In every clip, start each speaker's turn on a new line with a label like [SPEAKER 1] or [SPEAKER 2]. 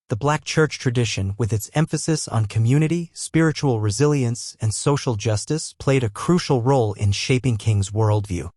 [SPEAKER 1] The Black church tradition, with its emphasis on community, spiritual resilience, and social justice, played a crucial role in shaping King's worldview.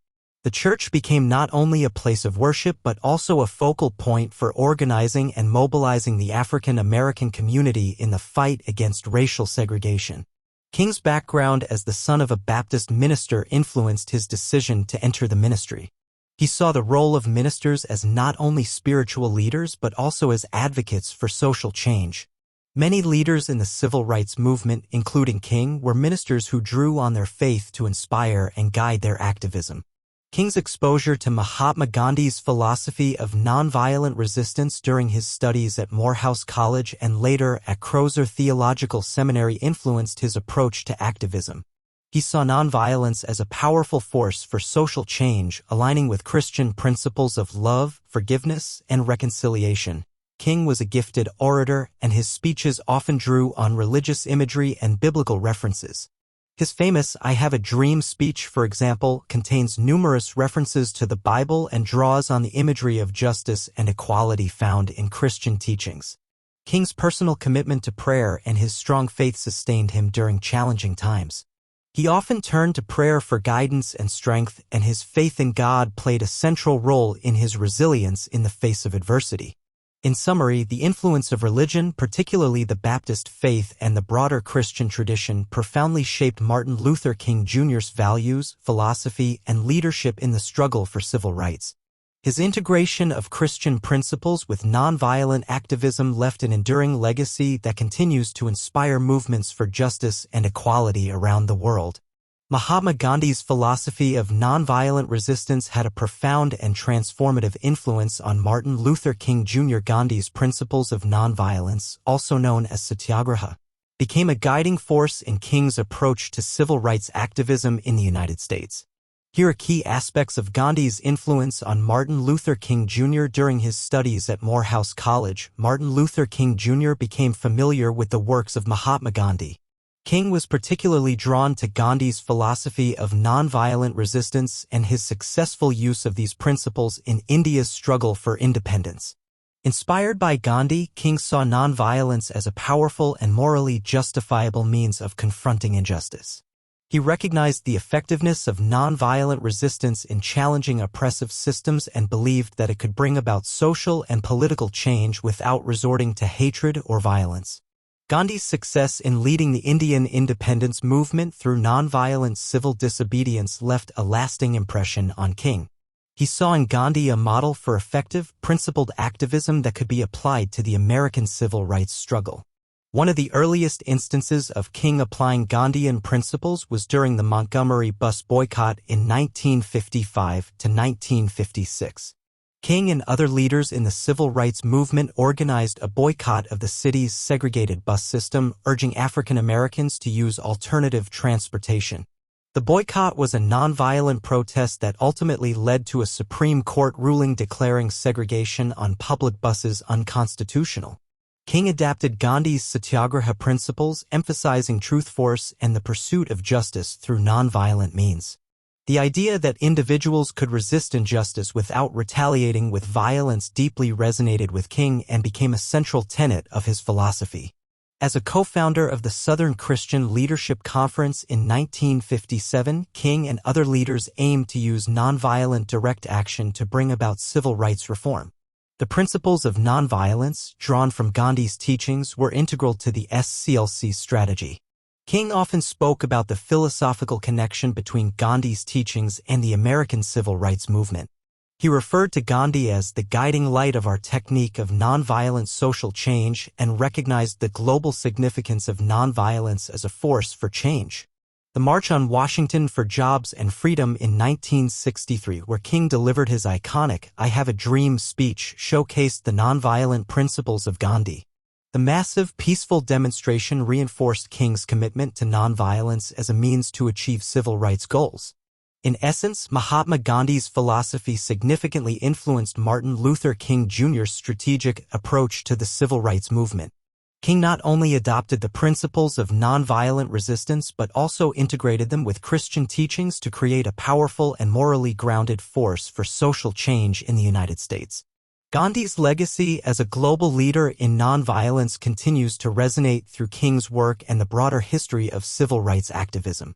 [SPEAKER 1] The church became not only a place of worship but also a focal point for organizing and mobilizing the African American community in the fight against racial segregation. King's background as the son of a Baptist minister influenced his decision to enter the ministry. He saw the role of ministers as not only spiritual leaders but also as advocates for social change. Many leaders in the civil rights movement, including King, were ministers who drew on their faith to inspire and guide their activism. King's exposure to Mahatma Gandhi's philosophy of nonviolent resistance during his studies at Morehouse College and later at Crozer Theological Seminary influenced his approach to activism. He saw nonviolence as a powerful force for social change, aligning with Christian principles of love, forgiveness, and reconciliation. King was a gifted orator, and his speeches often drew on religious imagery and biblical references. His famous "I Have a Dream" speech, for example, contains numerous references to the Bible and draws on the imagery of justice and equality found in Christian teachings. King's personal commitment to prayer and his strong faith sustained him during challenging times. He often turned to prayer for guidance and strength, and his faith in God played a central role in his resilience in the face of adversity. In summary, the influence of religion, particularly the Baptist faith and the broader Christian tradition, profoundly shaped Martin Luther King Jr.'s values, philosophy, and leadership in the struggle for civil rights. His integration of Christian principles with nonviolent activism left an enduring legacy that continues to inspire movements for justice and equality around the world. Mahatma Gandhi's philosophy of nonviolent resistance had a profound and transformative influence on Martin Luther King Jr. Gandhi's principles of nonviolence, also known as satyagraha, became a guiding force in King's approach to civil rights activism in the United States. Here are key aspects of Gandhi's influence on Martin Luther King Jr. During his studies at Morehouse College, Martin Luther King Jr. became familiar with the works of Mahatma Gandhi. King was particularly drawn to Gandhi's philosophy of nonviolent resistance and his successful use of these principles in India's struggle for independence. Inspired by Gandhi, King saw nonviolence as a powerful and morally justifiable means of confronting injustice. He recognized the effectiveness of nonviolent resistance in challenging oppressive systems and believed that it could bring about social and political change without resorting to hatred or violence. Gandhi's success in leading the Indian independence movement through nonviolent civil disobedience left a lasting impression on King. He saw in Gandhi a model for effective, principled activism that could be applied to the American civil rights struggle. One of the earliest instances of King applying Gandhian principles was during the Montgomery bus boycott in 1955 to 1956. King and other leaders in the civil rights movement organized a boycott of the city's segregated bus system, urging African Americans to use alternative transportation. The boycott was a nonviolent protest that ultimately led to a Supreme Court ruling declaring segregation on public buses unconstitutional. King adapted Gandhi's satyagraha principles, emphasizing truth force and the pursuit of justice through nonviolent means. The idea that individuals could resist injustice without retaliating with violence deeply resonated with King and became a central tenet of his philosophy. As a co-founder of the Southern Christian Leadership Conference in 1957, King and other leaders aimed to use nonviolent direct action to bring about civil rights reform. The principles of nonviolence, drawn from Gandhi's teachings, were integral to the SCLC's strategy. King often spoke about the philosophical connection between Gandhi's teachings and the American civil rights movement. He referred to Gandhi as the guiding light of our technique of nonviolent social change and recognized the global significance of nonviolence as a force for change. The March on Washington for Jobs and Freedom in 1963, where King delivered his iconic "I Have a Dream" speech, showcased the nonviolent principles of Gandhi. The massive, peaceful demonstration reinforced King's commitment to nonviolence as a means to achieve civil rights goals. In essence, Mahatma Gandhi's philosophy significantly influenced Martin Luther King Jr.'s strategic approach to the civil rights movement. King not only adopted the principles of nonviolent resistance but also integrated them with Christian teachings to create a powerful and morally grounded force for social change in the United States. Gandhi's legacy as a global leader in nonviolence continues to resonate through King's work and the broader history of civil rights activism.